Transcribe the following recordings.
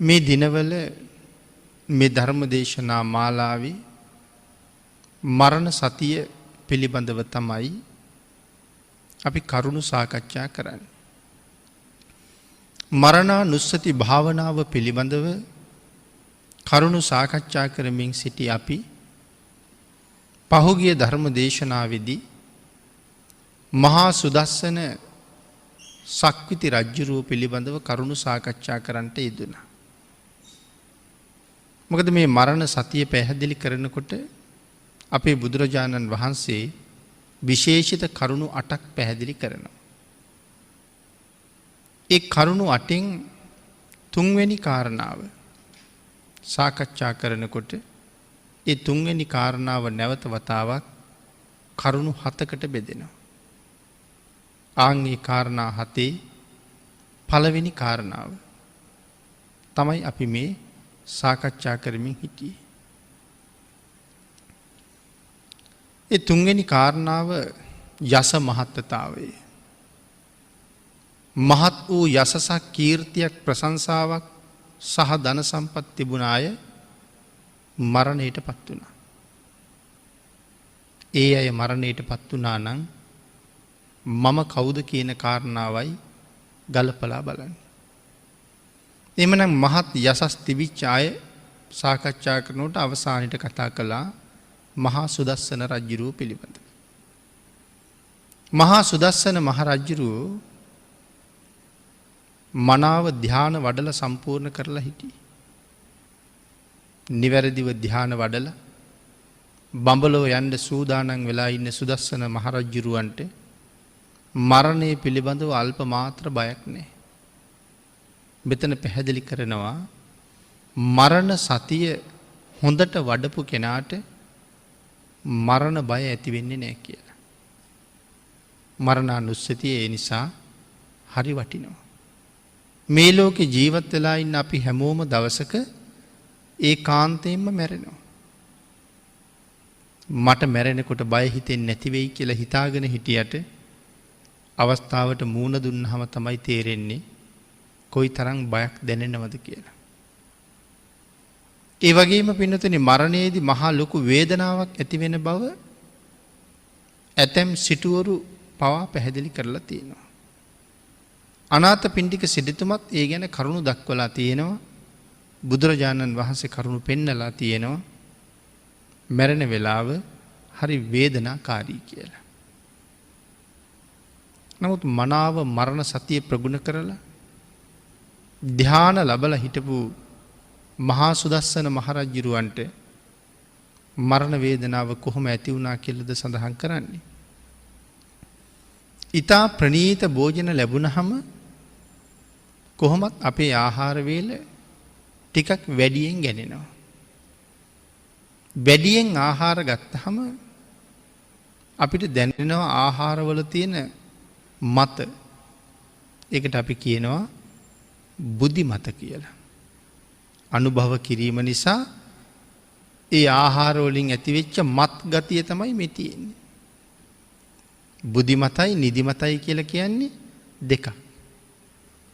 මේ දිනවල මේ ධර්ම දේශනා මාලාවේ මරණ සතිය පිළිබඳව තමයි අපි කරුණු සාකච්ඡා කරන්නේ. මරණානුස්සති භාවනාව පිළිබඳව කරුණු සාකච්ඡා කරමින් සිටි අපි පහුගිය ධර්ම දේශනාවේදී මහා සුදස්සන සක්විති රජ්ජුරුව පිළිබඳව කරුණු සාකච්ඡා කරන්නට යෙදුණා. මොකද මේ මරණ සතිය පැහැදිලි කරනකොට අපේ බුදුරජාණන් වහන්සේ විශේෂිත කරුණු 8ක් පැහැදිලි කරනවා. ඒ කරුණු 8න් තුන්වෙනි කාරණාව සාකච්ඡා කරනකොට ඒ තුන්වෙනි කාරණාව නැවත වතාවක් කරුණු 7කට බෙදෙනවා. ආන්ගේ කාරණා 7 පළවෙනි කාරණාව තමයි අපි මේ සාකච්ඡා කරමින් හිටියේ. ඒ තුන්වෙනි කාරණාව යස මහත්තතාවය. මහත් වූ යසසක් කීර්තියක් ප්‍රශංසාවක් සහ ධන සම්පත් තිබුණ අය මරණයට පත් වුණා. ඒ අය මරණයට පත් වුණා නම් මම කවුද කියන කාරණාවයි ගලපලා බලන්න. එමනම් මහත් යසස් තිබිච්ච අය සාකච්ඡා කරනකොට අවසානයේ කතා කළා මහා සුදස්සන රජුරුව පිළිබඳ. මහා සුදස්සන මහ රජුරුව මනාව ධ්‍යාන වඩලා සම්පූර්ණ කරලා හිටියේ. නිවැරදිව ධ්‍යාන වඩලා බඹලෝ යන්න සූදානම් වෙලා ඉන්න සුදස්සන මහ රජුරුවන්ට මරණය පිළිබඳව අල්ප මාත්‍ර බයක් නැහැ. මෙතන පැහැදිලි කරනවා මරණ සතිය හොඳට වඩපු කෙනාට මරණ බය ඇති වෙන්නේ නැහැ කියලා. මරණානුස්සතිය ඒ නිසා හරි වටිනවා. මේ ලෝකේ ජීවත් වෙලා ඉන්න අපි හැමෝම දවසක ඒකාන්තයෙන්ම මැරෙනවා. මට මැරෙනකොට බය හිතෙන්නේ නැති වෙයි කියලා හිතාගෙන හිටියට අවස්ථාවට මූණ දුන්නාම තමයි තේරෙන්නේ කොයි තරම් බයක් දැනෙනවද කියලා. ඒ වගේම පින්නතුනි මරණයේදී මහා ලොකු වේදනාවක් ඇති වෙන බව ඇතැම් සිටුවරු පවා පැහැදිලි කරලා තියෙනවා. අනාථපිණ්ඩික සිටුතුමත් ඒ ගැන කරුණු දක්වලා තියෙනවා. බුදුරජාණන් වහන්සේ කරුණු පෙන්නලා තියෙනවා. මැරෙන වෙලාව හරි වේදනාකාරී කියලා. නමුත් මනාව මරණ සතිය ප්‍රගුණ කරලා ධ්‍යාන ලැබලා හිටපු මහා සුදස්සන මහරජුරවන්ට මරණ වේදනාව කොහොම ඇති වුණා කියලාද සඳහන් කරන්නේ. ඊතා ප්‍රණීත භෝජන ලැබුණහම කොහොමත් අපේ ආහාර වේල ටිකක් වැඩියෙන් ගැනෙනවා. වැඩියෙන් ආහාර ගත්තහම අපිට දැනෙනවා ආහාරවල තියෙන මත. ඒකට අපි කියනවා බුද්ධි මත කියලා. අනුභව කිරීම නිසා ඒ ආහාර වලින් ඇතිවෙච්ච මත් ගතිය තමයි මේ තියෙන්නේ. බුද්ධි මතයි නිදි මතයි කියලා කියන්නේ දෙකක්.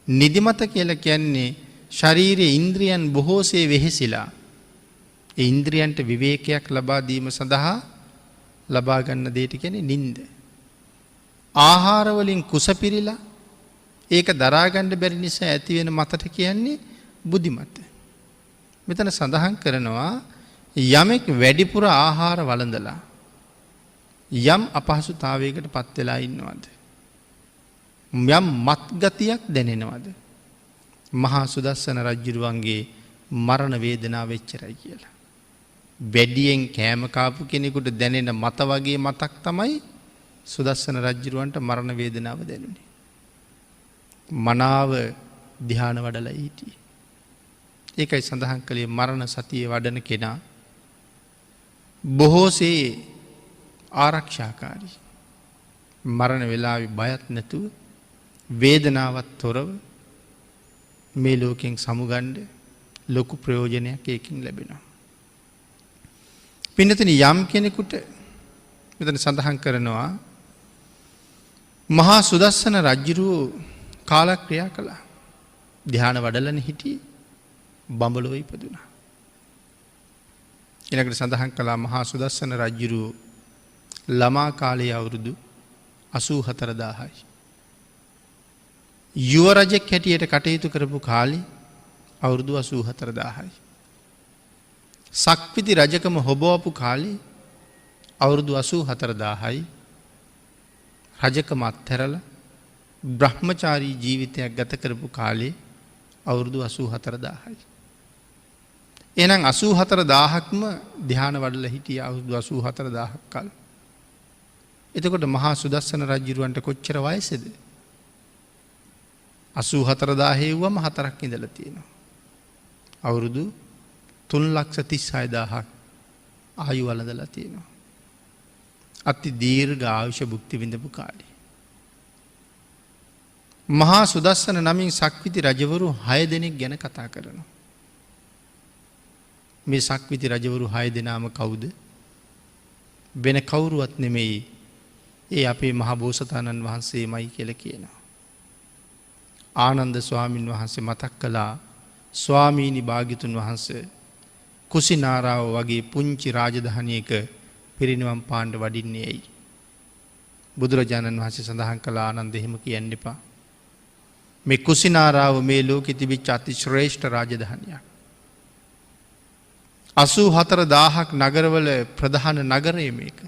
නිදි මත කියලා කියන්නේ ශාරීරික ඉන්ද්‍රියන් බොහෝසේ වෙහෙසිලා ඒ ඉන්ද්‍රියන්ට විවේකයක් ලබා දීම සඳහා ලබා ගන්න දෙයට කියන්නේ නිින්ද. ආහාර වලින් කුස පිරීලා ඒක දරා ගන්න බැරි නිසා ඇති වෙන මතට කියන්නේ බුද්ධි මත. මෙතන සඳහන් කරනවා යමෙක් වැඩිපුර ආහාර වළඳලා යම් අපහසුතාවයකට පත් වෙලා ඉන්නවද? යම් මත් ගතියක් දැනෙනවද? මහා සුදස්සන රජුරුවන්ගේ මරණ වේදනාව වෙච්චරයි කියලා. වැඩියෙන් කෑම කාපු කෙනෙකුට දැනෙන මත වගේ මතක් තමයි සුදස්සන රජුරුවන්ට මරණ වේදනාව දැනුනේ. මනාව ධ්‍යාන වඩලා හිටියේ. ඒකයි සඳහන් කළේ මරණ සතිය වඩන කෙනා බොහෝසේ ආරක්ෂාකාරී. මරණ වෙලාවේ බයත් නැතුව වේදනාවත් තොරව මේ ලෝකෙන් සමුගන්න ලොකු ප්‍රයෝජනයක් ඒකින් ලැබෙනවා. පින්නතනි යම් කෙනෙකුට මෙතන සඳහන් කරනවා මහා සුදස්සන රජුරුව කාලක්‍රියා කළා. ධ්‍යාන වඩලන හිටියේ. බඹලොව ඉපදුනා. ඊළඟට සඳහන් කළා මහා සුදස්සන රජුරු ළමා කාලයේ අවුරුදු 84000යි. යුව රජෙක් හැටියට කටයුතු කරපු කාලේ අවුරුදු 84000යි. සක්විති රජකම හොබවපු කාලේ අවුරුදු 84000යි. රජකම අත්හැරලා බ්‍රහ්මචාරී ජීවිතයක් ගත කරපු කාලේ අවුරුදු 84000යි. එහෙනම් 84000ක්ම ධ්‍යාන වඩලා හිටිය අවුරුදු 84000ක් කල්. එතකොට මහා සුදස්සන රජුරවන්ට කොච්චර වයසද? 84000 හේවුවම 4ක් ඉඳලා තියෙනවා. අවුරුදු 336000ක් ආයු වළඳලා තියෙනවා. අති දීර්ඝ ආයුෂ භුක්ති විඳපු කාලේ. මහා සුදස්සන නමින් සක්විති රජවරු 6 දෙනෙක් ගැන කතා කරනවා. මේ සක්විති රජවරු 6 දෙනාම කවුද? වෙන කවුරුවත් නෙමෙයි. ඒ අපේ මහා බෝසතාණන් වහන්සේමයි කියලා කියනවා. ආනන්ද ස්වාමින් වහන්සේ මතක් කළා ස්වාමීනි භාග්‍යතුන් වහන්සේ කුසිනාරාව වගේ පුංචි රාජධානියක පිරිනිවන් පාන්න වඩින්නේ ඇයි? බුදුරජාණන් වහන්සේ සඳහන් කළ ආනන්ද එහෙම කියන්න එපා. මේ කුසිනාරාව මේ ලෝකෙ තිබිච්ච අති ශ්‍රේෂ්ඨ රාජධානියක්. 84000ක් නගරවල ප්‍රධාන නගරය මේක.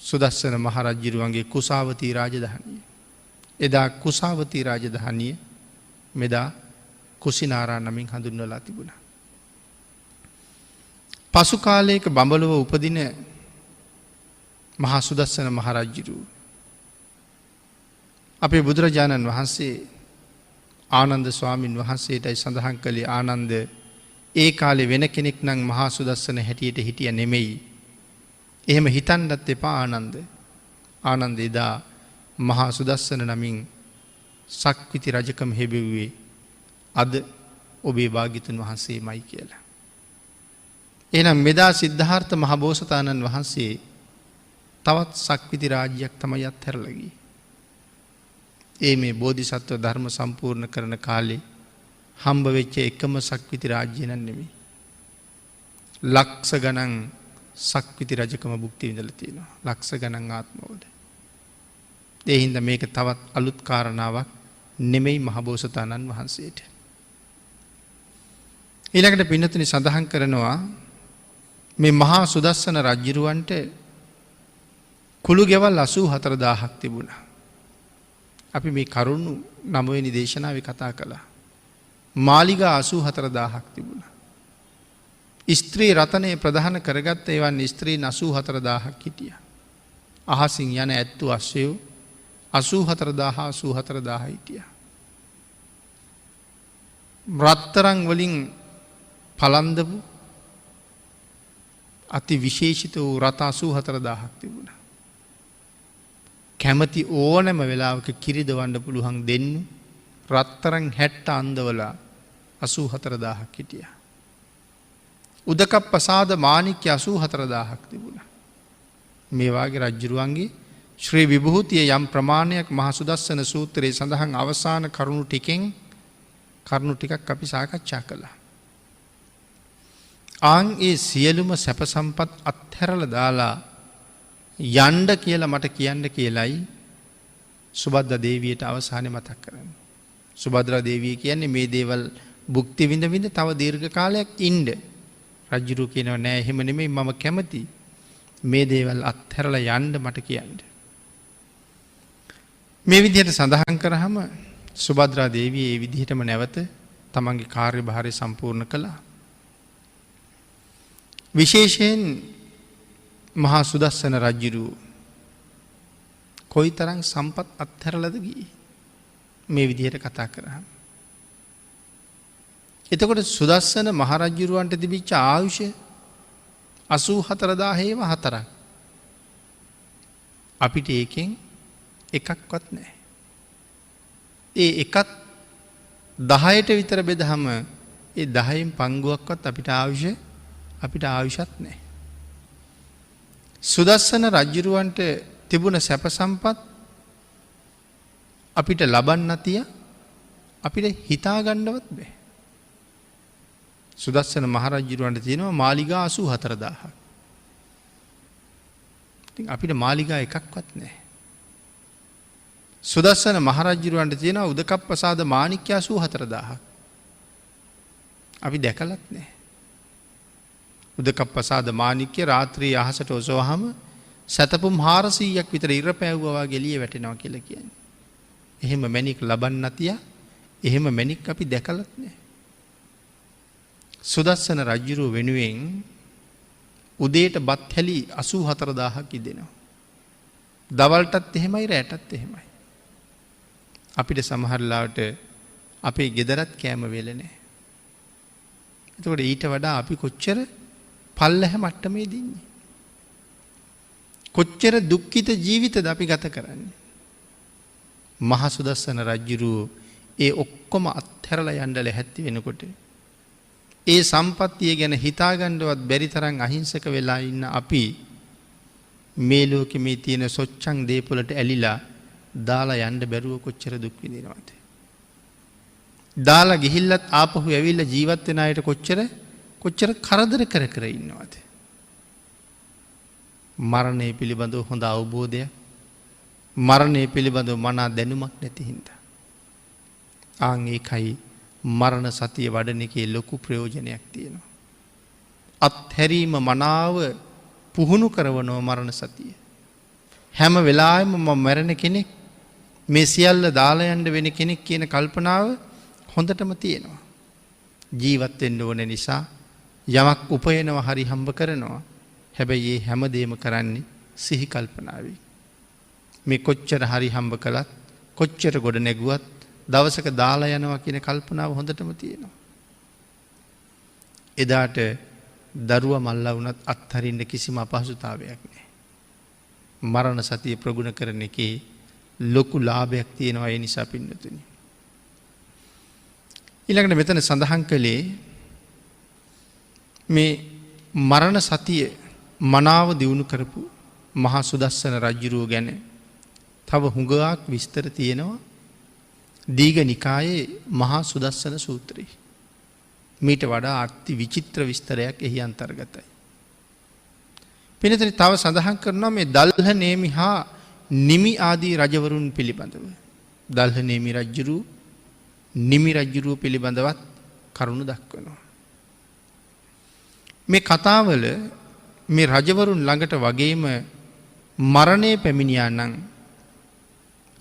සුදස්සන මහරජුරුවන්ගේ කුසාවතී රාජධානිය. එදා කුසාවතී රාජධානිය මෙදා කුසිනාරා නමින් හඳුන්වලා තිබුණා. පසු කාලයක බඹලොව උපදින මහා සුදස්සන මහරජුරුව අපේ බුදුරජාණන් වහන්සේ ආනන්ද ස්වාමින් වහන්සේටයි සඳහන් කළේ ආනන්ද ඒ කාලේ වෙන කෙනෙක් නම් මහා සුදස්සන හැටියට හිටිය නෙමෙයි. එහෙම හිතන්නත් එපා ආනන්ද. ආනන්ද එදා මහා සුදස්සන නමින් සක්විති රජකම හෙබෙව්වේ අද ඔබේ භාග්‍යතුන් වහන්සේමයි කියලා. එහෙනම් මෙදා සිද්ධාර්ථ මහ බෝසතාණන් වහන්සේ තවත් සක්විති රාජ්‍යයක් තමයි අත්හැරලා ගියේ. ඒ මේ බෝධිසත්ව ධර්ම සම්පූර්ණ කරන කාලේ හම්බ වෙච්ච එකම සක්විති රාජ්‍ය නෙමෙයි. ලක්ෂ ගණන් සක්විති රජකම භුක්ති විඳලා තියෙනවා. ලක්ෂ ගණන් ආත්මවල. ඒ හින්දා මේක තවත් අලුත් කාරණාවක් නෙමෙයි මහබෝසතාණන් වහන්සේට. ඊළඟට පින්නතුනි සඳහන් කරනවා මේ මහා සුදස්සන රජුරවන්ට කුළු ගෙවල් 84000ක් තිබුණා. අපි මේ කරුණු 9 වෙනි දේශනාවේ කතා කළා. මාලිගා 84000ක් තිබුණා. ස්ත්‍රී රතනයේ ප්‍රධාන කරගත්ත ඒවන් ස්ත්‍රීන් 84000ක් හිටියා. අහසින් යන ඇත්තු අශ්වයෝ 84000 හිටියා. රත්තරන් වලින් පලන්දපු අති විශේෂිත වූ රත 84000ක් තිබුණා. කැමති ඕනෑම වෙලාවක කිරිදවන්න පුළුවන් දෙන්නු රත්තරන් 60 අන්දවලා 84000ක් හිටියා. උදකප්පසාද මාණික්‍ය 84000ක් තිබුණා. මේ වාගේ රජුරුවන්ගේ ශ්‍රී විභූතිය යම් ප්‍රමාණයක් මහා සුදස්සන සූත්‍රයේ සඳහන් අවසාන කරුණු ටිකක් අපි සාකච්ඡා කළා. ආන් ඒ සියලුම සැප සම්පත් අත්හැරලා දාලා යන්න කියලා මට කියන්න කියලයි සුබද්දා දේවියට අවසානයේ මතක් කරන්නේ. සුබද්දා දේවිය කියන්නේ මේ දේවල් භුක්ති විඳ තව දීර්ඝ කාලයක් ඉන්න. රජුරු කියනවා නෑ එහෙම නෙමෙයි මම කැමති මේ දේවල් අත්හැරලා යන්න මට කියන්න. මේ විදිහට සඳහන් කරාම සුබද්දා දේවිය ඒ විදිහටම නැවත තමන්ගේ කාර්යභාරය සම්පූර්ණ කළා. විශේෂයෙන් මහා සුදස්සන රජුරු කොයිතරම් සම්පත් අත්හැරලාද ගියේ මේ විදිහට කතා කරාම. එතකොට සුදස්සන මහරජුරුවන්ට තිබිච්ච ආයුෂ 84000 අපිට ඒකෙන් එකක්වත් නැහැ. ඒ එකත් 10ට විතර බෙදහම ඒ 10න් පංගුවක්වත් අපිට ආයුෂත් නැහැ. සුදස්සන රජුරුවන්ට තිබුණ සැප සම්පත් අපිට ලබන්න තිය අපිට හිතා ගන්නවත් බෑ. සුදස්සන මහරජුරවන්ට තියෙනවා මාලිගා 84000ක්. ඉතින් අපිට මාලිගා එකක්වත් නැහැ. සුදස්සන මහරජුරවන්ට තියෙනවා උදකප්පසාද මාණික්‍ය 84000ක්. අපි දැකලත් නැහැ. උදකප්පසාද මාණික්‍ය රාත්‍රියේ අහසට ඔසවහම සතපුම් 400ක් විතර ඉර පෑවුවා වගේ එළිය වැටෙනවා කියලා කියන්නේ. එහෙම මැණික් ලබන්න තියා එහෙම මැණික් අපි දැකලත් නැහැ. සුදස්සන රජුරුව වෙනුවෙන් උදේට බත් හැලි 84000ක් ඉදෙනවා. දවල්ටත් එහෙමයි රැටත් එහෙමයි. අපිට සමහරලාට අපේ ගෙදරත් කෑම වෙල නැහැ. එතකොට ඊට වඩා අපි කොච්චර පල්ලෙහ මට්ටමේ දින්නේ. කොච්චර දුක්ඛිත ජීවිතද අපි ගත කරන්නේ. මහ සුදස්සන රජුරුව ඒ ඔක්කොම අත්හැරලා යන්න ලැහැත්ති වෙනකොට ඒ සම්පත්තිය ගැන හිතාගන්නවත් බැරි තරම් අහිංසක වෙලා ඉන්න අපි මේ ලෝකෙ මේ තියෙන සොච්චං දේපොළට ඇලිලා දාලා යන්න බැරුව කොච්චර දුක් විඳිනවද? දාලා ගිහිල්ලත් ආපහු ඇවිල්ලා ජීවත් වෙන අයට කොච්චර කරදර කර කර ඉන්නවද? මරණය පිළිබඳව හොඳ අවබෝධයක්, මරණය පිළිබඳව මනා දැනුමක් නැති හින්දා. ආන් ඒකයි මරණ සතිය වඩන එකේ ලොකු ප්‍රයෝජනයක් තියෙනවා. අත්හැරීම මනාව පුහුණු කරවනවා මරණ සතිය. හැම වෙලාවෙම මම මැරෙන කෙනෙක්, මේ සියල්ල දාලා යන්න වෙන කෙනෙක් කියන කල්පනාව හොඳටම තියෙනවා. ජීවත් වෙන්න ඕන නිසා යමක් උපයනවා හරි හම්බ කරනවා. හැබැයි මේ හැමදේම කරන්නේ සිහි කල්පනාවෙන්. මේ කොච්චර හරි හම්බ කළත් කොච්චර ගොඩ නැගුවත් දවසක දාලා යනවා කියන කල්පනාව හොඳටම තියෙනවා. එදාට දරුවා මල්ලා වුණත් අත්හරින්න කිසිම අපහසුතාවයක් නැහැ. මරණ සතිය ප්‍රගුණ කරන එකේ ලොකු ලාභයක් තියෙනවා. ඒ නිසා පින්නතුනි, ඊළඟට මෙතන සඳහන් කළේ මේ මරණ සතිය මනාව දියුණු කරපු මහා සුදස්සන රජුරුව ගැන තව හුඟක් විස්තර තියෙනවා දීඝ නිකායේ මහා සුදස්සන සූත්‍රයේ. මීට වඩා අති විචිත්‍ර විස්තරයක් එහි අන්තර්ගතයි. පින්නතේ තව සඳහන් කරනවා මේ දල්හ නේමි හා නිමි ආදී රජවරුන් පිළිබඳව. දල්හ නේමි රජුරුව, නිමි රජුරුව පිළිබඳවත් කරුණු දක්වනවා. මේ කතාවල මේ රජවරුන් ළඟට වගේම මරණය පැමිණියා නම්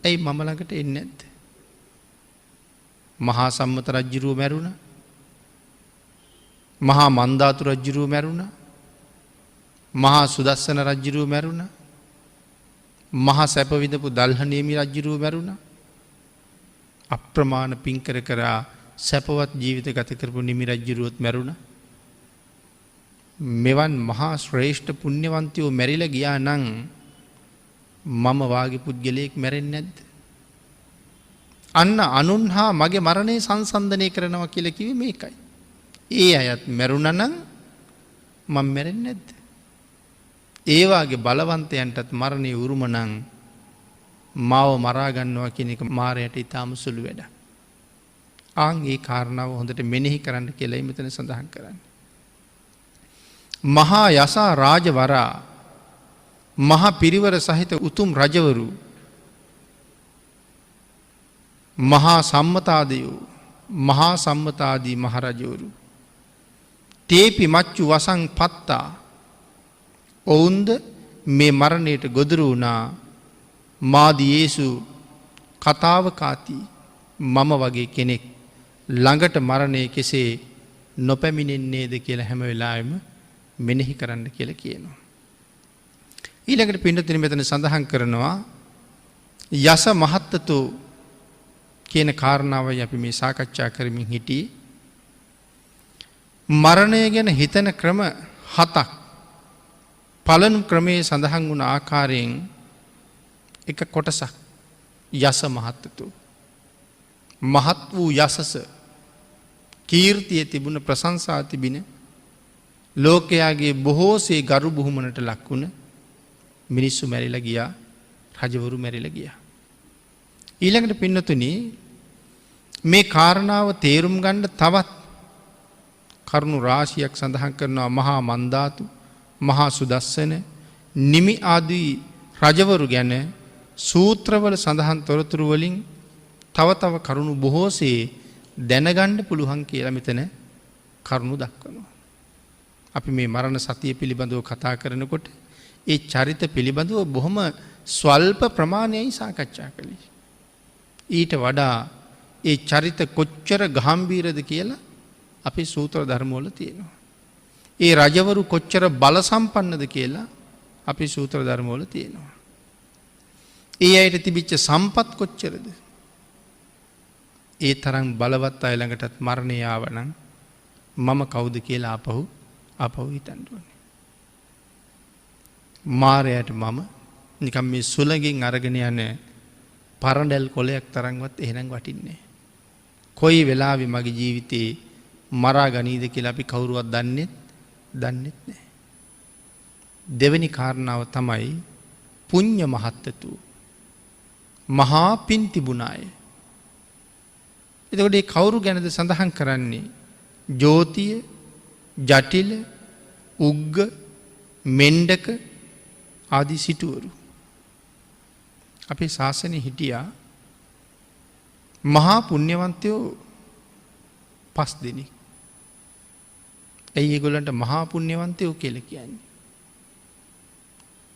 ඇයි මම ළඟට එන්නේ නැද්ද? මහා සම්මත රජුරුව මැරුණා. මහා මන්දාතු රජුරුව මැරුණා. මහා සුදස්සන රජුරුව මැරුණා. මහා සැප විඳපු දල්හ නේමි රජුරුව මැරුණා. අප්‍රමාණ පින් කර කර සැපවත් ජීවිත ගත කරපු නිමි රජුරුවත් මැරුණා. මෙවන් මහා ශ්‍රේෂ්ඨ පුණ්‍යවන්තයෝ මැරිලා ගියා නම් මම වාගේ පුද්ගලයෙක් මැරෙන්නේ නැද්ද? අන්න අනුන් හා මගේ මරණය සංසන්දනය කරනවා කියලා කිව්වේ මේකයි. ඒ අයත් මැරුණා නම් මම මැරෙන්නේ නැද්ද? ඒ වාගේ බලවන්තයන්ටත් මරණය උරුම නම් මාව මරා ගන්නවා කියන එක මාරයට ඊටාම සුළු වැඩක්. ආන් ඒ කාරණාව හොඳට මෙනෙහි කරන්න කියලා මෙතන සඳහන් කරන්නේ. මහා යසා රාජවරා, මහා පිරිවර සහිත උතුම් රජවරු, මහා සම්මතාදයෝ, මහා සම්මතාදී මහරජවරු තේපි මච්චු වසං පත්තා, ඔවුන්ද මේ මරණයට ගොදුරු වුණා. මාදියේසු කතාව කාති, මම වගේ කෙනෙක් ළඟට මරණය කෙසේ නොපැමිණෙන්නේද කියලා හැම වෙලාවෙම මෙනෙහි කරන්න කියලා කියනවා. ඊළඟට පින්නතුනි මෙතන සඳහන් කරනවා යස මහත්තතෝ කියන කාරණාවයි අපි මේ සාකච්ඡා කරමින් හිටියේ. මරණය ගැන හිතන ක්‍රම 7ක් පළමු ක්‍රමයේ සඳහන් වුණ ආකාරයෙන් එක කොටසක් යස මහත්තතෝ. මහත් වූ යසස, කීර්තිය තිබුණ, ප්‍රශංසා තිබින, ලෝකයාගේ බොහෝසේ ගරු බුහුමනට ලක්වුණ මිනිස්සු මැරිලා ගියා, රජවරු මැරිලා ගියා. ඊළඟට පින්නතුනි මේ කාරණාව තේරුම් ගන්න තවත් කරුණු රාශියක් සඳහන් කරනවා. මහා මන්දාතු, මහා සුදස්සන, නිමි ආදී රජවරු ගැන සූත්‍රවල සඳහන් තොරතුරු වලින් තව තව කරුණු බොහෝසේ දැනගන්න පුළුවන් කියලා මෙතන කරුණු දක්වනවා. අපි මේ මරණ සතිය පිළිබඳව කතා කරනකොට ඒ චරිත පිළිබඳව බොහොම ස්වල්ප ප්‍රමාණයයි සාකච්ඡා කළේ. ඊට වඩා ඒ චරිත කොච්චර ගාම්භීරද කියලා අපේ සූත්‍ර ධර්මවල තියෙනවා. ඒ රජවරු කොච්චර බල සම්පන්නද කියලා අපේ සූත්‍ර ධර්මවල තියෙනවා. ඒ අයට තිබිච්ච සම්පත් කොච්චරද? ඒ තරම් බලවත් අය ළඟටත් මරණය ආවනම් මම කවුද කියලා ආපහු හිතන්න ඕනේ. මාරයාට මම නිකම් මේ සුළඟින් අරගෙන යන පරඬල් කොලයක් තරම්වත් එහෙනම් වටින්නේ. කොයි වෙලාවෙ මගේ ජීවිතේ මරා ගනීද කියලා අපි කවුරුවත් දන්නෙත් නැහැ. දෙවෙනි කාරණාව තමයි පුඤ්ඤ මහත්තතු. මහා පින් තිබුණාය. එතකොට මේ කවුරු ගැනද සඳහන් කරන්නේ? ජෝතිය, ජටිල, උග්ග, මෙණ්ඩක ආදී සිටුවරු. අපේ ශාසනයේ හිටියා මහා පුණ්‍යවන්තයෝ 5 දෙනෙක්. ඇයි ඒගොල්ලන්ට මහා පුණ්‍යවන්තයෝ කියලා කියන්නේ?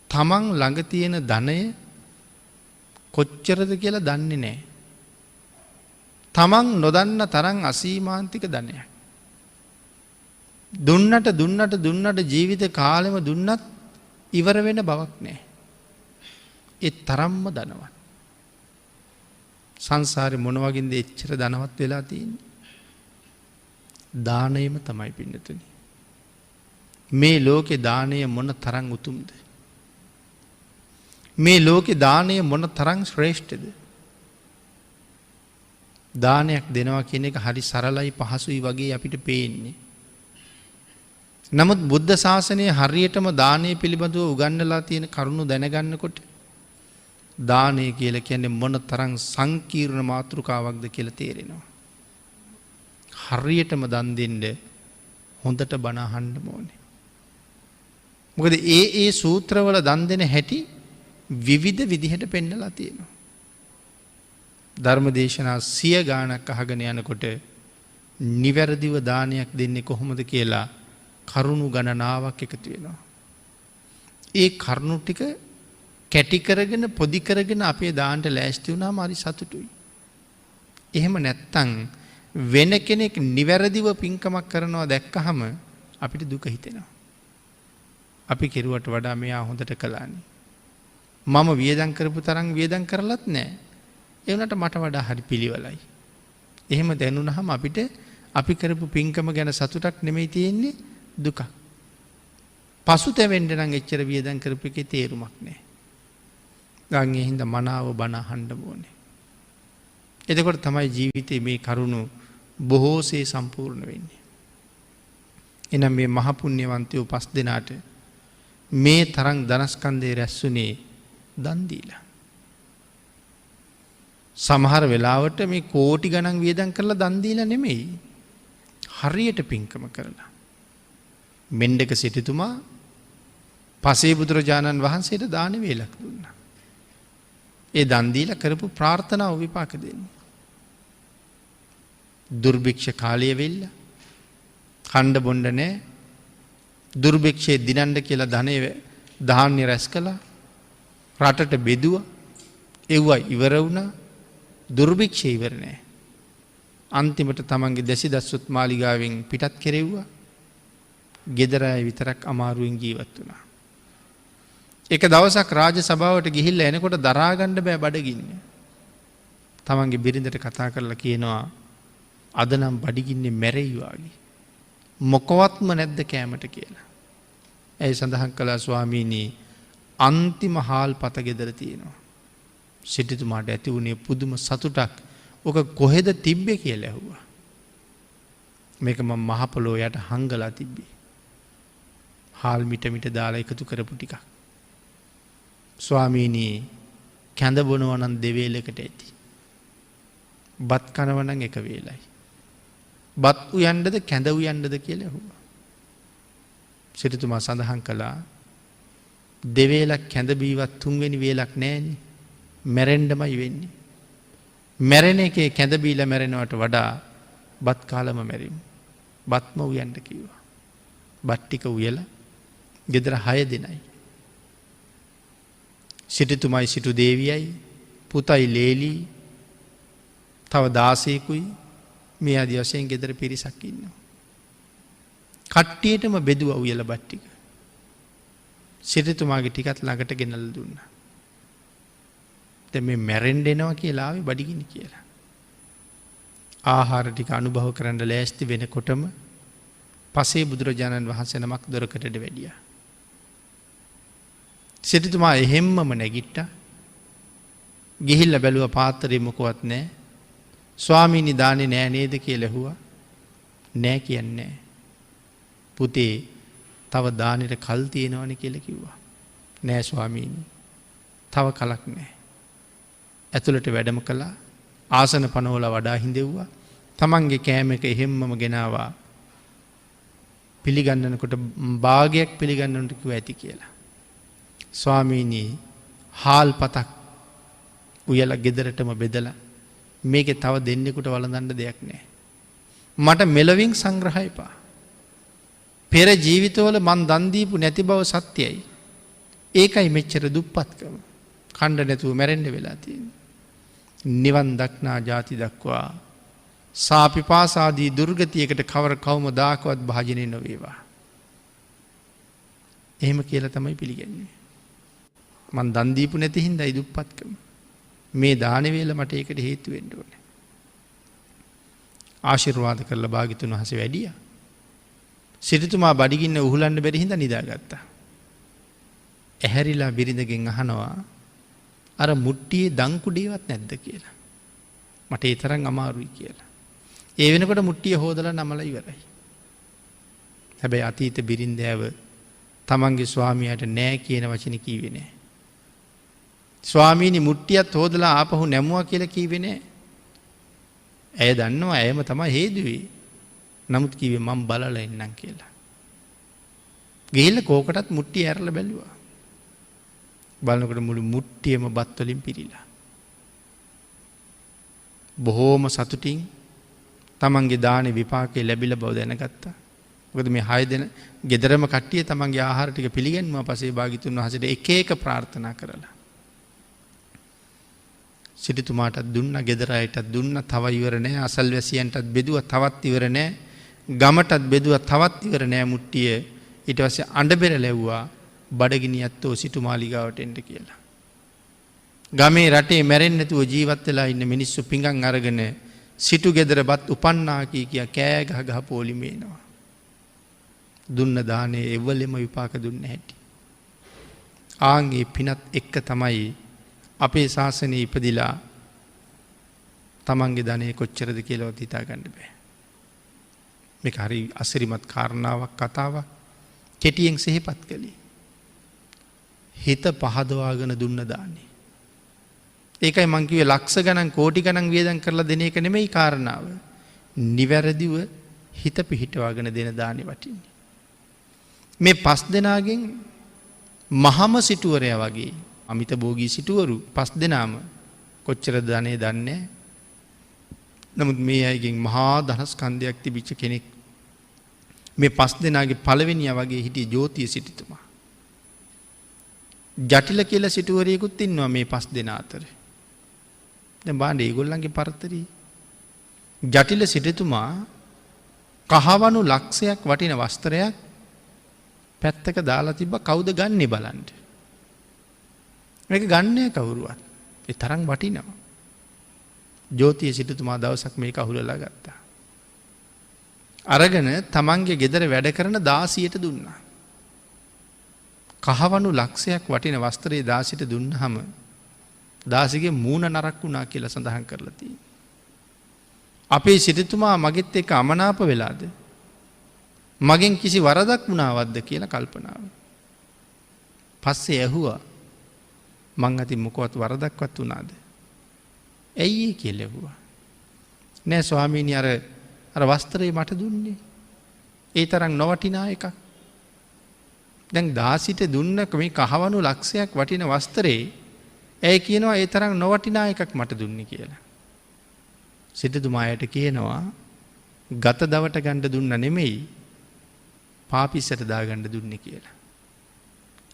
තමන් ළඟ තියෙන ධනය කොච්චරද කියලා දන්නේ නැහැ. තමන් නොදන්න තරම් අසීමාන්තික ධනයක්. දුන්නට ජීවිත කාලෙම දුන්නත් ඉවර වෙන බවක් නැහැ. ඒ තරම්ම ධනවත්. සංසාරේ මොන වගේද එච්චර ධනවත් වෙලා තියෙන්නේ? දානයම තමයි පින්නතුනි. මේ ලෝකේ දානය මොන තරම් උතුම්ද? මේ ලෝකේ දානය මොන තරම් ශ්‍රේෂ්ඨද? දානයක් දෙනවා කියන එක හරි සරලයි පහසුයි වගේ අපිට පේන්නේ. නමුත් බුද්ධ ශාසනයේ හරියටම දානය පිළිබඳව උගන්වලා තියෙන කරුණු දැනගන්නකොට දානය කියලා කියන්නේ මොන තරම් සංකීර්ණ මාතෘකාවක්ද කියලා තේරෙනවා. හරියටම දන් දෙන්න හොඳට බණ අහන්න ඕනේ. මොකද ඒ සූත්‍රවල දන් දෙන හැටි විවිධ විදිහට පෙන්නලා තියෙනවා. ධර්ම දේශනා 100 ගාණක් අහගෙන යනකොට නිවැරදිව දානයක් දෙන්නේ කොහොමද කියලා කරුණු ගණනාවක් එකතු වෙනවා. ඒ කරුණු ටික කැටි කරගෙන පොදි කරගෙන අපේ දාන්නට ලෑස්ති වුණාම හරි සතුටුයි. එහෙම නැත්තම් වෙන කෙනෙක් නිවැරදිව පින්කමක් කරනවා දැක්කහම අපිට දුක හිතෙනවා. අපි කෙරුවට වඩා මෙයා හොඳට කළානේ. මම වියදම් කරපු තරම් වියදම් කරලත් නැහැ. ඒ වුණාට මට වඩා හරි පිළිවෙලයි. එහෙම දැනුණාම අපිට අපි කරපු පින්කම ගැන සතුටක් නෙමෙයි තියෙන්නේ දුක. පසුතැවෙන්න නම් එච්චර වියදම් කරපු එකේ තේරුමක් නැහැ. ගාන් ඒ හින්දා මනාව බණ අහන්න ඕනේ. එතකොට තමයි ජීවිතේ මේ කරුණු බොහෝසේ සම්පූර්ණ වෙන්නේ. එනම් මේ මහ පුණ්‍යවන්තයෝ 5 දෙනාට මේ තරම් ධනස්කන්ධය රැස්ුනේ දන් දීලා. සමහර වෙලාවට මේ කෝටි ගණන් වියදම් කරලා දන් දීලා නෙමෙයි. හරියට පින්කම කරලා. මෙණ්ඩක සිටුතුමා පසේ බුදුරජාණන් වහන්සේට දාන වේලක් දුන්නා. ඒ දන් දීලා කරපු ප්‍රාර්ථනාව විපාක දෙන්නේ. දුර්භික්ෂ කාලය වෙilla කණ්ඩ බොණ්ඩ නැහැ. දුර්භික්ෂයේ දිනන්න කියලා ධාන්‍ය රැස් කළා. රටට බෙදුවා. එව්වා ඉවර වුණා. දුර්භික්ෂය ඉවර නැහැ. අන්තිමට තමන්ගේ දැසිදස්සුත් මාලිගාවෙන් පිටත් කෙරෙව්වා. ගෙදර අය විතරක් අමාරුවෙන් ජීවත් වුණා. එක දවසක් රාජ සභාවට ගිහිල්ලා එනකොට දරා ගන්න බෑ බඩගින්න. තමන්ගේ බිරිඳට කතා කරලා කියනවා අද නම් බඩගින්නේ මැරෙයි වාගේ. මොකවත්ම නැද්ද කෑමට කියලා. ඇයි සඳහන් කළා ස්වාමීනි අන්තිම හාල් පත ගෙදර තියෙනවා. සිටුතුමාට ඇති වුණේ පුදුම සතුටක්. ඔක කොහෙද තිබ්බේ කියලා ඇහුවා. මේක මම මහ පොළොව යට හංගලා තිබ්බේ. හාල් මිට දාලා එකතු කරපු ටිකක්. ස්වාමීනි කැඳ බොනවා නම් දෙවේලකට ඇති. බත් කනවනම් එක වේලයි. බත් උයන්නද කැඳ උයන්නද කියලා ඇහුවා. සිටුතුමා සඳහන් කළා දෙවේලක් කැඳ බීවත් තුන්වෙනි වේලක් නැහැනේ. මැරෙන්නමයි වෙන්නේ. මැරෙන එකේ කැඳ බීලා මැරෙනවට වඩා බත් කාලම මැරිමු. බත්ම උයන්න කිව්වා. බත් ටික උයලා ගෙදර 6 දෙනයි. සිටුතුමයි සිටු දේවියයි පුතයි ලේලි තව 16කුයි මේ ආදි වශයෙන් ගෙදර පිරිසක් ඉන්නවා. කට්ටියටම බෙදුවා උයලා බත් ටික. සිටුතුමාගේ ටිකත් ළඟට ගෙනල්ලා දුන්නා. දැන් මේ මැරෙන්න එනවා කියලා ආවේ බඩගිනි කියලා. ආහාර ටික අනුභව කරන්න ලෑස්ති වෙනකොටම පසේ බුදුරජාණන් වහන්සේ නමක් දොරකඩට වැඩියා. සිටුතුමා එහෙම්මම නැගිට්ටා. ගිහිල්ලා බැලුවා පාත්‍රේ මොකවත් නැහැ. ස්වාමීනි දාන්නේ නෑ නේද කියලා ඇහුවා. නෑ කියන්නේ. පුතේ තව දානෙට කල් තියෙනවනේ කියලා කිව්වා. නෑ ස්වාමීනි. තව කලක් නෑ. ඇතුළට වැඩම කළා. ආසන පනවලා වඩා හිඳෙව්වා. තමන්ගේ කෑම එක එහෙම්මම ගෙනාවා. පිළිගන්නනකොට භාගයක් පිළිගන්නට කිව්වා ඇති කියලා. ස්වාමීනි හාල් පතක් උයලා ගෙදරටම බෙදලා මේකේ තව දෙන්නෙකුට වළඳන්න දෙයක් නැහැ. මට මෙලවින් සංග්‍රහය එපා. පෙර ජීවිතවල මං දන් දීපු නැති බව සත්‍යයි. ඒකයි මෙච්චර දුප්පත්කම. කණ්ඩ නැතුව මැරෙන්න වෙලා තියෙන්නේ. නිවන් දක්නා ಜಾති දක්වා සාපිපාසාදී දුර්ගතියකට කවර කවමදාකවත් භාජනය නොවේවා. එහෙම කියලා තමයි පිළිගන්නේ. මං දන් දීපු නැති හින්දායි දුප්පත්කම. මේ දාන වේල මට ඒකට හේතු වෙන්න ඕනේ. ආශිර්වාද කරලා භාග්‍යතුන් වහන්සේ වැඩියා. සිටුතුමා බඩගින්න උහුලන්න බැරි හින්දා නිදාගත්තා. ඇහැරිලා බිරිඳගෙන් අහනවා අර මුට්ටියේ දන් කුඩේවත් නැද්ද කියලා. මට ඒ තරම් අමාරුයි කියලා. ඒ වෙනකොට මුට්ටිය හොදලා නමලා ඉවරයි. හැබැයි අතීත බිරින්දෑව තමන්ගේ ස්වාමියාට නෑ කියන වචනේ කීවේ නෑ. ස්වාමීනි මුට්ටියත් හොදලා ආපහු නැමුවා කියලා කීවේ නෑ. ඇය දන්නවා ඇයම තමයි හේදුවේ. නමුත් කිව්වේ මම බලලා එන්නම් කියලා. ගිහිල්ලා කෝකටත් මුට්ටිය ඇරලා බැලුවා. බලනකොට මුළු මුට්ටියම බත් වලින් පිරීලා. බොහෝම සතුටින් තමන්ගේ දානේ විපාකේ ලැබිලා බව දැනගත්තා. මොකද මේ 6 දෙනා ගෙදරම කට්ටිය තමන්ගේ ආහාර ටික පිළිගන්නවා. පස්සේ භාග්‍යතුන් වහන්සේට එක එක ප්‍රාර්ථනා කරලා සිටුතුමාටත් දුන්නා, ගෙදර අයටත් දුන්නා. තව ඉවර නැහැ. අසල්වැසියන්ටත් බෙදුවා. තවත් ඉවර නැහැ. ගමටත් බෙදුවා. තවත් ඉවර නැහැ මුට්ටිය. ඊට පස්සේ අඬබෙර ලැබුවා. බඩගිනි ඇත්තෝ සිටුමාලිගාවට එන්න කියලා. ගමේ රටේ මැරෙන්නේ නැතුව ජීවත් වෙලා ඉන්න මිනිස්සු පිඟන් අරගෙන සිටු ගෙදර බත් උපන්නා කිය කෑ ගහ ගහ පොලිමේ එනවා. දුන්න දානේ එවලෙම විපාක දුන්නේ නැහැටි. ආන්ගේ පිනත් එක්ක තමයි අපේ ශාසනයේ ඉපදිලා තමන්ගේ ධනෙ කොච්චරද කියලාවත් හිතා ගන්න බෑ. මේක හරි අසිරිමත් කාරණාවක්, කතාවක්. කෙටියෙන් සිහිපත් කළේ. හිත පහදවාගෙන දුන්න දානේ. ඒකයි මං කිව්වේ ලක්ෂ ගණන් කෝටි ගණන් වියදම් කරලා දෙන එක නෙමෙයි කාරණාව. නිවැරදිව හිත පිහිටවාගෙන දෙන දානේ වටින්නේ. මේ 5 දෙනාගෙන් මහම සිටුවරයා වගේ අමිත භෝගී සිටුවරු 5 දෙනාම කොච්චර ධනෙ දන්නේ. නමුත් මේ අයගෙන් මහා ධනස්කන්ධයක් තිබිච්ච කෙනෙක් මේ 5 දෙනාගේ පළවෙනියා වගේ හිටිය ජෝතිය සිටුතුමා. ජටිල කියලා සිටුවරියකුත් ඉන්නවා මේ 5 දෙනා අතර. දැන් බලන්න ඒගොල්ලන්ගේ පරතරي. ජටිල සිටුතුමා කහවණු ලක්ෂයක් වටින වස්ත්‍රයක් පැත්තක දාලා තිබ්බ කවුද ගන්නෙ බලන්න. මේක ගන්නෑ කවුරුවත්. ඒ තරම් වටිනවා. ජෝතිය සිටුතුමා දවසක් මේක අහුලලා ගත්තා. අරගෙන තමන්ගේ ගෙදර වැඩ කරන දාසියට දුන්නා. කහවණු ලක්ෂයක් වටින වස්ත්‍රයේ දාසියට දුන්නාම දාසිගේ මූණ නරක් වුණා කියලා සඳහන් කරලා තියෙනවා. අපේ සිටුතුමා මගෙත් එක්ක අමනාප වෙලාද? මගෙන් කිසි වරදක් වුණාවද්ද කියලා කල්පනාව. පස්සේ ඇහුවා මං අතින් මොකවත් වරදක්වත් වුණාද? ඇයි ඒ කියලා ඇහුවා. නෑ ස්වාමීනි අර වස්ත්‍රය මට දුන්නේ. ඒ තරම් නොවටිනා එකක්. දැන් දාසිට දුන්න මේ කහවණු ලක්ෂයක් වටින වස්ත්‍රේ ඇයි කියනවා ඒ තරම් නොවටිනා එකක් මට දුන්නේ කියලා. සිටුතුමායට කියනවා ගත දවට ගන්න දුන්න නෙමෙයි පාපිස්සට දාගන්න දුන්නේ කියලා.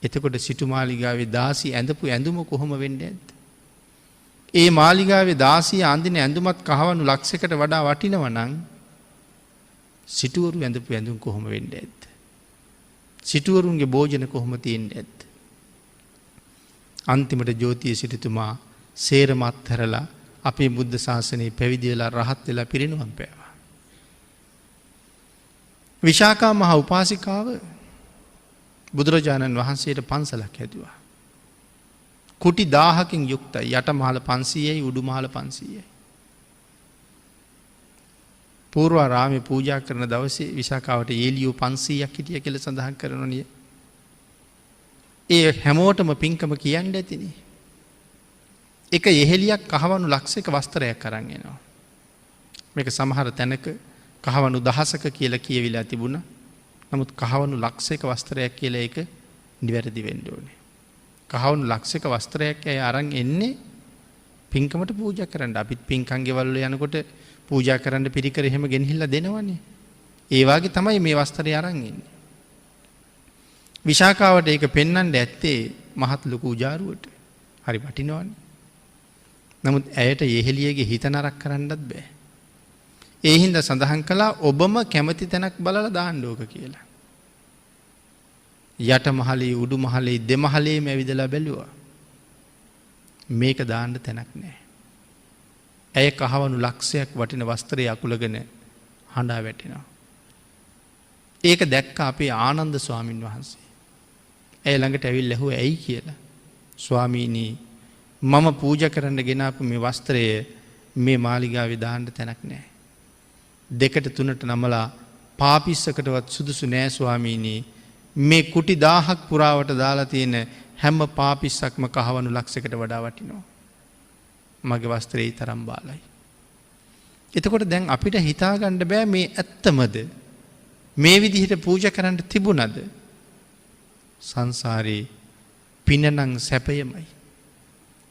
එතකොට සිටු මාලිගාවේ දාසි ඇඳපු ඇඳුම කොහොම වෙන්නේ නැද්ද? ඒ මාලිගාවේ දාසිය අඳින ඇඳුමත් කහවණු ලක්ෂයකට වඩා වටිනවා නම් සිටුවරු ඇඳපු ඇඳුම් කොහොම වෙන්නේ නැද්ද? සිටුවරුන්ගේ භෝජන කොහොම තියෙන්නේ නැද්ද? අන්තිමට ජෝතිය සිටුතුමා සේරමත් හැරලා අපේ බුද්ධ ශාසනයේ පැවිදි වෙලා රහත් වෙලා පිරිනුවම් පෑවා. විශාකා මහ උපාසිකාව බුදුරජාණන් වහන්සේට පන්සලක් හැදුවා. කුටි 1000කින් යුක්තයි. යට මහල 500යි උඩු මහල 500යි. පූර්වාරාමයේ පූජා කරන දවසේ විශාකාවට ඒලියෝ 500ක් හිටිය කියලා සඳහන් කරනෝනිය. ඒ හැමෝටම පින්කම කියන්න ඇතිනේ. එක එහෙලියක් කහවණු ලක්ෂයක වස්ත්‍රයක් අරන් එනවා. මේක සමහර තැනක කහවණු දහසක කියලා කියවිලා තිබුණා. නමුත් කහවණු ලක්ෂයක වස්ත්‍රයක් කියලා ඒක නිවැරදි වෙන්න ඕනේ. කහවණු ලක්ෂයක වස්ත්‍රයක් අය අරන් එන්නේ පින්කමට පූජා කරන්න. අපිත් පින්කම් ගෙවල් වල යනකොට පූජා කරන්න පිරිකර එහෙම ගෙනහිල්ලා දෙනවනේ. ඒ වගේ තමයි මේ වස්ත්‍රය අරන් එන්නේ. විශාකාවට ඒක පෙන්වන්න ඇත්තේ මහත් ලොකු උජාරුවට. හරි වටිනවනේ. නමුත් ඇයට යෙහෙලියගේ හිත නරක කරන්නත් බෑ. ඒ හින්දා සඳහන් කළා ඔබම කැමති තැනක් බලලා දාන්න ඕක කියලා. යට මහලේ උඩු මහලේ දෙමහලේම ඇවිදලා බැලුවා. මේක දාන්න තැනක් නැහැ. ඇය කහවණු ලක්ෂයක් වටින වස්ත්‍රය අකුලගෙන හඬා වැටෙනවා. ඒක දැක්ක අපේ ආනන්ද ස්වාමින් වහන්සේ. ඇය ළඟට ඇවිල්ලා ඇහුවා ඇයි කියලා. ස්වාමීනි මම පූජා කරන්න ගෙනාපු මේ වස්ත්‍රය මේ මාලිගාවේ දාන්න තැනක් නැහැ. 2ට 3ට නමලා පාපිස්සකටවත් සුදුසු නෑ ස්වාමීනි. මේ කුටි 1000ක් පුරාවට දාලා තියෙන හැම පාපිස්සක්ම කහවණු ලක්ෂයකට වඩා වටිනවා. මගේ වස්ත්‍රේ තරම් බාලයි. එතකොට දැන් අපිට හිතා ගන්න බෑ මේ ඇත්තමද? මේ විදිහට පූජා කරන්න තිබුණද? සංසාරේ පිනනම් සැපයමයි.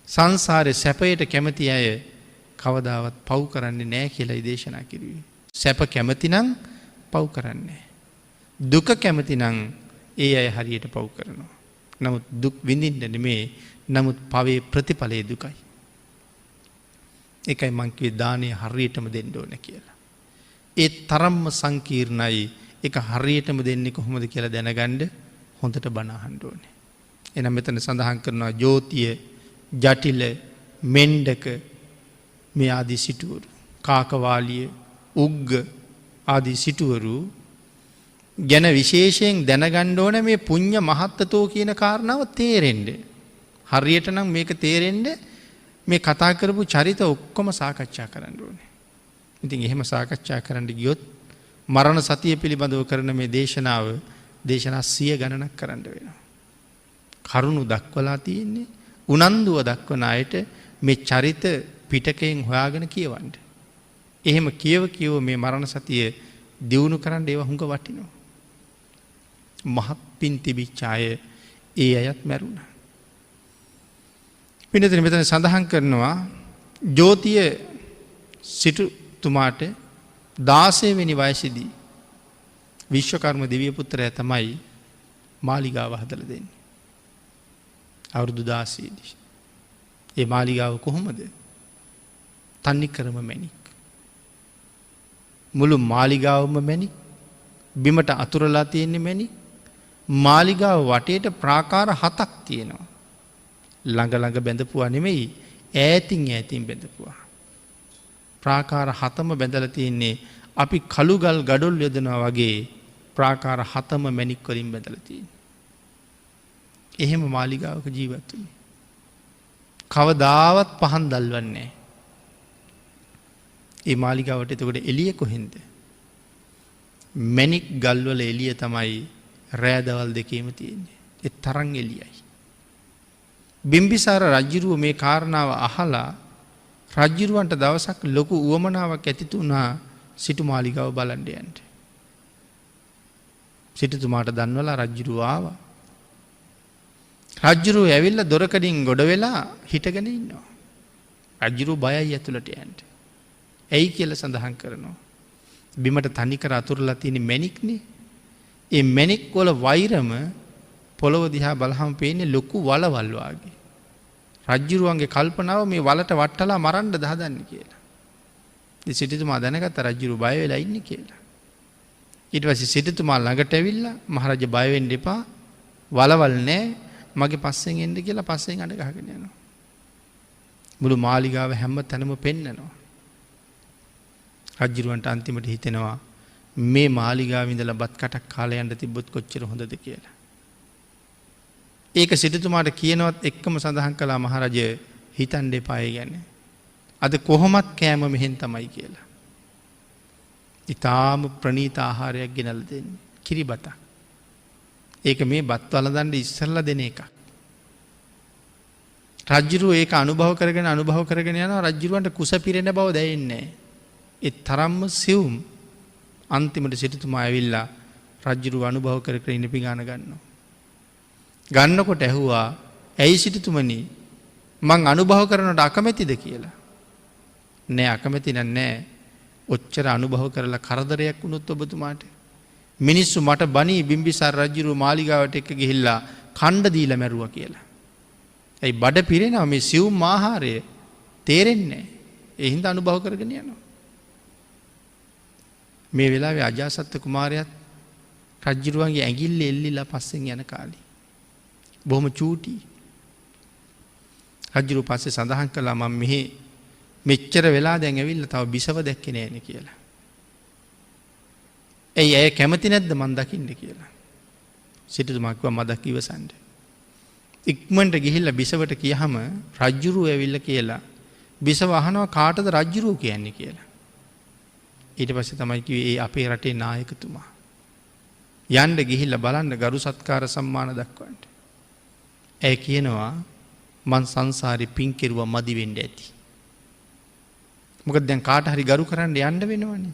සංසාරේ සැපයට කැමති අය කවදාවත් පව් කරන්නේ නැහැ කියලායි දේශනා කිරුවේ. සැප කැමති නම් පව් කරන්නේ. දුක කැමති නම් ඒ අය හරියට පව් කරනවා. නමුත් දුක් විඳින්න නෙමේ. නමුත් පවේ ප්‍රතිඵලයේ දුකයි. ඒකයි මං කිව්වේ දානය හරියටම දෙන්න ඕනේ කියලා. ඒ තරම්ම සංකීර්ණයි. ඒක හරියටම දෙන්නේ කොහොමද කියලා දැනගන්න හොඳට බණ අහන්න ඕනේ. එහෙනම් මෙතන සඳහන් කරනවා ජෝතිය, ජටිල, මෙණ්ඩක මේ ආදී සිටුවරු, කාකවාලිය, උග්ග ආදී සිටුවරු ගැන විශේෂයෙන් දැනගන්න ඕන මේ පුඤ්ඤ මහත්තතෝ කියන කාරණාව තේරෙන්න. හරියට නම් මේක තේරෙන්න මේ කතා කරපු චරිත ඔක්කොම සාකච්ඡා කරන්න ඕනේ. ඉතින් එහෙම සාකච්ඡා කරන්න ගියොත් මරණ සතිය පිළිබඳව කරන මේ දේශනා 100 ගණනක් කරන්න වෙනවා. කරුණු දක්වලා තියෙන්නේ උනන්දුව දක්වන අයට මේ චරිත පිටකයෙන් හොයාගෙන කියවන්න. එහෙම කියව මේ මරණ සතිය දියුණු කරන්න ඒවා හුඟ වටිනවා. මහත් පින් තිබිච්ච අය ඒ අයත් මැරුණා. පින්නතේ මෙතන සඳහන් කරනවා ජෝතිය සිටුතුමාට 16 වෙනි වයසේදී විශ්වකර්ම දිව්‍ය පුත්‍රයා තමයි මාලිගාව හදලා දෙන්නේ. අවුරුදු 16 දී. ඒ මාලිගාව කොහොමද? තන්නිකරම මැණික්. මුළු මාලිගාවම මැණික්. බිමට අතුරලා තියෙන්නේ මැණික්. මාලිගාව වටේට ප්‍රාකාර 7ක් තියෙනවා. ළඟ බැඳපුවා නෙමෙයි ඈතින් බැඳපුවා. ප්‍රාකාර 7ම බැඳලා තියෙන්නේ අපි කළුගල් ගඩොල් යදනවා වගේ ප්‍රාකාර 7ම මැණික් වලින් බැඳලා තියෙන්නේ. එහෙම මාලිගාවක ජීවත් වෙන්නේ. කවදාවත් පහන් දැල්වන්නේ නැහැ. ඒ මාලිගාවට එතකොට එළිය කොහෙන්ද? මැණික් ගල්වල එළිය තමයි රෑ දවල් දෙකේම තියෙන්නේ. ඒ තරම් එළියයි. බිම්බිසාර රජුරුව මේ කාරණාව අහලා රජ්ජුරුවන්ට දවසක් ලොකු උවමනාවක් ඇතිතුනා සිටු මාලිගාව බලන්න යන්න. සිටුතුමාට දන්වලා රජ්ජුරුව ආවා. රජ්ජුරුව ඇවිල්ලා දොරකඩින් ගොඩ වෙලා හිටගෙන ඉන්නවා. රජ්ජුරුව බයයි ඇතුළට යන්න. ඇයි කියලා සඳහන් කරනවා. බිමට තනිකර අතුරලා තියෙන මැණික්නේ. ඒ මැණික් වල වෛරම පොළොව දිහා බලහම පේන්නේ ලොකු වලවල් වගේ. රජ්ජුරුවන්ගේ කල්පනාව මේ වලට වට්ටලා මරන්න දහදන්නේ කියලා. ඉතින් සිටුතුමා දැනගත්ත රජ්ජුරුව බය වෙලා ඉන්නේ කියලා. ඊට පස්සේ සිටුතුමා ළඟට ඇවිල්ලා මහරජා බය වෙන්න එපා. වලවල් නැහැ. මගේ පස්සෙන් එන්න කියලා පස්සෙන් අඬ ගහගෙන යනවා. මුළු මාලිගාව හැම තැනම පෙන්නනවා. රජ්ජුරුවන්ට අන්තිමට හිතෙනවා මේ මාලිගාවේ ඉඳලා බත් කටක් කාලා යන්න තිබ්බොත් කොච්චර හොඳද කියලා. ඒක සිටුතුමාට කියනවත් එක්කම සඳහන් කළා මහරජා හිතන්න එපා ඒ ගැන. අද කොහොමත් කෑම මෙහෙන් තමයි කියලා. ඊටාම ප්‍රණීත ආහාරයක් ගෙනල්ලා දෙන්නේ. කිරිබතක්. ඒක මේ බත් වළඳන්න ඉස්සෙල්ලා දෙන එකක්. රජ්ජුරුව ඒක අනුභව කරගෙන යනවා. රජ්ජුරුවන්ට කුස පිරෙන බව දැනෙන්නේ නැහැ. ඒ තරම්ම සිවුම්. අන්තිමට සිටුතුමා ඇවිල්ලා රජ්ජුරුව අනුභව කර ඉන්න පිඟාන ගන්නවා. ගන්නකොට ඇහුවා ඇයි සිටුතුමනි මං අනුභව කරනට අකමැතිද කියලා. නෑ අකමැති නෑ. ඔච්චර අනුභව කරලා කරදරයක් වුණොත් ඔබතුමාට මිනිස්සු මට බණී බිම්බිසාර රජුගේ මාලිගාවට එක්ක ගිහිල්ලා කණ්ඩ දීලා මැරුවා කියලා. ඒ බඩ පිරෙනවා මේ සිවුම් ආහාරය තේරෙන්නේ නැහැ. ඒ හින්දා අනුභව කරගෙන යනවා. මේ වෙලාවේ අජාසත් කුමාරයාත් රජුගේ ඇඟිල්ල එල්ලිලා පස්සෙන් යන කාලේ. බොහොම චූටි. රජු පස්සේ සඳහන් කළා මම මෙහි මෙච්චර වෙලා දැන් ඇවිල්ලා තව බිසව දැක්කේ නෑනේ කියලා. ඇයි කැමති නැද්ද මන් දකින්න කියලා. සිටුතුමා කිව්වා මදක් ඉවසන්න. ඉක්මනට ගිහිල්ලා බිසවට කියහම රජුරුව ඇවිල්ලා කියලා බිසව අහනවා කාටද රජුරුව කියන්නේ කියලා. ඊට පස්සේ තමයි කිව්වේ ඒ අපේ රටේ නායකතුමා. යන්න ගිහිල්ලා බලන්න ගරු සත්කාර සම්මාන දක්වන්න. ඒ කියනවා මං සංසාරේ පින් කෙරුවා මදි වෙන්න ඇති. මොකද දැන් කාට හරි ගරු කරන්න යන්න වෙනවනේ.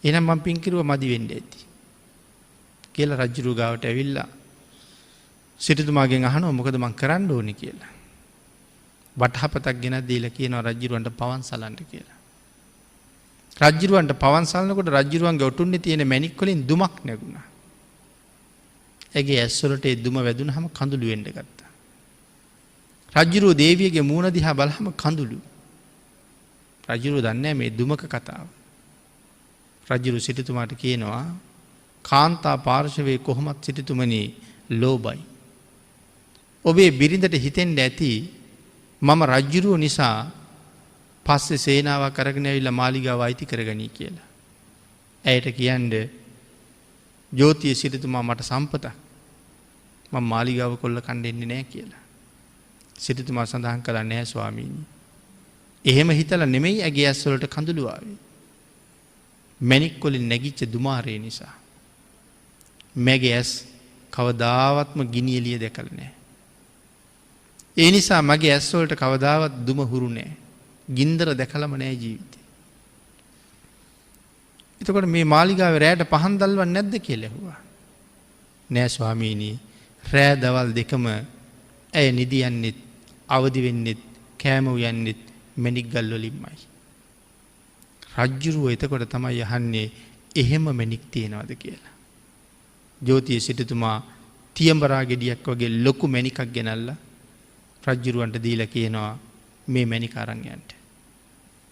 එහෙනම් මං පින් කෙරුවා මදි වෙන්න ඇති. කියලා රජුරු ගාවට ඇවිල්ලා සිටුතුමාගෙන් අහනවා මොකද මං කරන්න ඕනේ කියලා. වටහපතක් ගෙනත් දීලා කියනවා රජුරවන්ට පවන් සලන්න කියලා. රජුරවන්ට පවන් සලනකොට රජුරවන්ගේ ඔටුන්නේ තියෙන මැණික් වලින් දුමක් නැගුණා. ඒගේ ඇස් වලට ඒ දුම වැදුනහම කඳුළු වෙන්න ගත්තා. රජුරෝ දේවියගේ මූණ දිහා බලහම කඳුළු. රජුරෝ දන්නේ මේ දුමක කතාව. රජුරු සිටුතුමාට කියනවා කාන්තා පාර්ශවයේ කොහොමත් සිටුතුමනි ලෝභයි. ඔබේ බිරිඳට හිතෙන්න ඇති මම රජුරුව නිසා පස්සේ සේනාවක් අරගෙන ඇවිල්ලා මාලිගාව අයිති කරගනී කියලා. ඇයට කියන්නේ ජෝතිය සිටුතුමා මට සම්පතක්. මම මාලිගාව කොල්ල කන්න එන්නේ නැහැ කියලා. සිටුතුමා සඳහන් කළා නෑ ස්වාමීනි. එහෙම හිතලා නෙමෙයි ඇගේ ඇස් වලට කඳුළු ආවේ. මැණික් වලින් නැගිච්ච දුමාරේ නිසා. මගේ ඇස් කවදාවත්ම ගිනි එළිය දැකලා නැහැ. ඒ නිසා මගේ ඇස් වලට කවදාවත් දුම හුරු නැහැ. ගින්දර දැකලම නැහැ ජීවිතේ. එතකොට මේ මාලිගාවේ රැයට පහන් දැල්වන්නේ නැද්ද කියලා ඇහුවා. නෑ ස්වාමීනි. රෑ දවල් දෙකම ඇය නිදියන්නෙත් අවදි වෙන්නෙත් කෑම උයන්නෙත් මැණික් ගල් වලින්මයි. රජ්ජුරුව එතකොට තමයි අහන්නේ එහෙම මැණික් තියනවද කියලා. ජෝතිය සිටුතුමා තියඹරා ගෙඩියක් වගේ ලොකු මැණිකක් ගෙනල්ලා රජ්ජුරුවන්ට දීලා කියනවා මේ මැණික අරන් යන්න.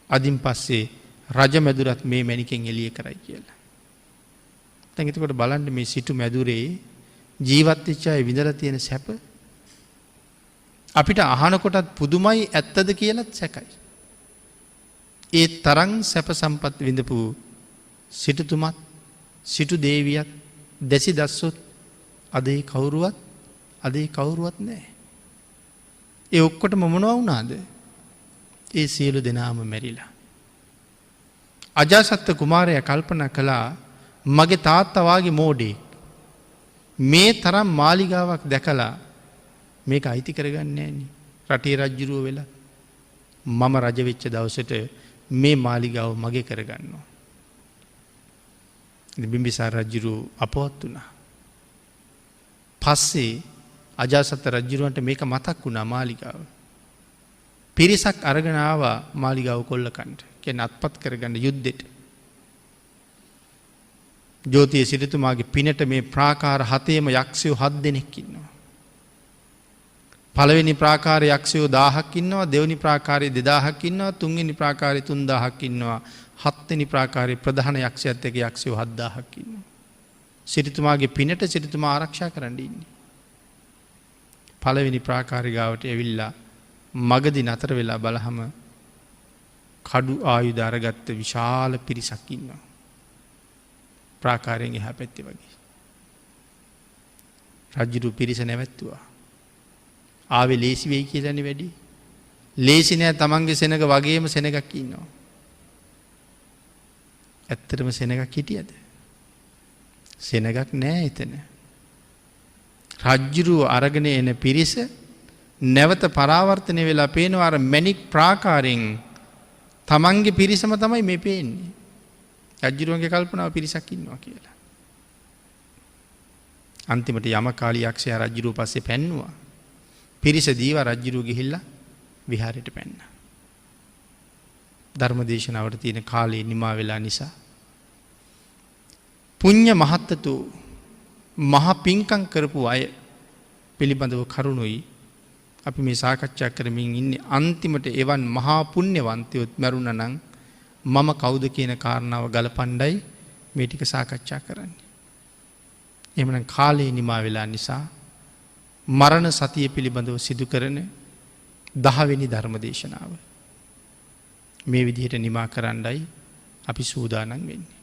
අදින් පස්සේ රජ මැදුරත් මේ මැණිකෙන් එළිය කරයි කියලා. දැන් එතකොට බලන්න මේ සිටු මැදුරේ ජීවත් වෙච්ච අය විඳලා තියෙන සැප අපිට අහනකොටත් පුදුමයි ඇත්තද කියලාත් සැකයි. ඒ තරම් සැප සම්පත් විඳපු සිටුතුමත් සිටු දේවියත් දැසි දස්සොත් අද ඒ කවුරුවත් නැහැ. ඒ ඔක්කොටම මොනවා වුණාද? ඒ සියලු දෙනාම මැරිලා. අජාසත් කුමාරයා කල්පනා කළා මගේ තාත්තා වාගේ මෝඩෙක් මේ තරම් මාලිගාවක් දැකලා මේක අයිති කරගන්නේ නැහෙනි. රටේ රජුරුව වෙලා මම රජවෙච්ච දවසට මේ මාලිගාව මගේ කරගන්නවා. බිම්බිසාර රජ්ජුරුව අපවත් වුණා. පස්සේ අජාසත්ත රජ්ජුරුවන්ට මේක මතක් වුණා මාලිගාව. පිරිසක් අරගෙනාවා මාලිගාව කොල්ලකන්ට කියන අත්පත් කරගන්න යුද්ධෙට. ජෝතිය සිරිතුමාගේ පිනට මේ ප්‍රාකාර 7ේම යක්ෂයෝ 7 දෙනෙක් ඉන්නවා. පළවෙනි ප්‍රාකාරය යක්ෂයෝ 1000ක් ඉන්නවා, දෙවෙනි ප්‍රාකාරය 2000ක් ඉන්නවා, තුන්වෙනි ප්‍රාකාරය 3000ක් ඉන්නවා, හත්වෙනි ප්‍රාකාරයේ ප්‍රධාන යක්ෂයාත් එක්ක යක්ෂයෝ 7000ක් ඉන්නවා. සිරිතුමාගේ පිනට සිරිතුමා ආරක්ෂා කරන්න ඉන්නේ. පළවෙනි ප්‍රාකාරය ගාවට ඇවිල්ලා මගදී නතර වෙලා බලහම කඩු ආයුධ අරගත්ත විශාල පිරිසක් ඉන්නවා. ප්‍රාකාරයෙන් එහා පැත්තේ වගේ. රජුරු පිරිස නැවැත්තුවා. ආවේ ලේසි වෙයි කියලානේ වැඩි. ලේසි නෑ, තමන්ගේ සෙනග වගේම සෙනගක් ඉන්නවා. ඇත්තටම සෙනගක් හිටියද? සෙනගක් නෑ එතන. රජ්ජුරුව අරගෙන එන පිරිස නැවත පරාවර්තනය වෙලා පේනවා අර මැණික් ප්‍රාකාරයෙන් තමන්ගේ පිරිසම තමයි මේ පේන්නේ. රජ්ජුරුවන්ගේ කල්පනාව පිරිසක් ඉන්නවා කියලා. අන්තිමට යමකාලී යක්ෂයා රජ්ජුරුව පස්සේ පැන්නුවා. පිරිස දීවා රජ්ජුරුව ගිහිල්ලා විහාරයට පැන්නා. ධර්මදේශනාවට තියෙන කාලේ නිමා වෙලා නිසා පුඤ්ඤ මහත්තතු මහ පිංකම් කරපු අය පිළිබඳව කරුණුයි අපි මේ සාකච්ඡා කරමින් ඉන්නේ. අන්තිමට එවන් මහා පුණ්‍යවන්තයොත් මරුණා නම් මම කවුද කියන කාරණාව ගලපණ්ඩයි මේ ටික සාකච්ඡා කරන්නේ. එහෙමනම් කාලේ නිමා වෙලා නිසා මරණ සතිය පිළිබඳව සිදු කරන 10 වෙනි ධර්ම දේශනාව මේ විදිහට නිමා කරන්නයි අපි සූදානම් වෙන්නේ.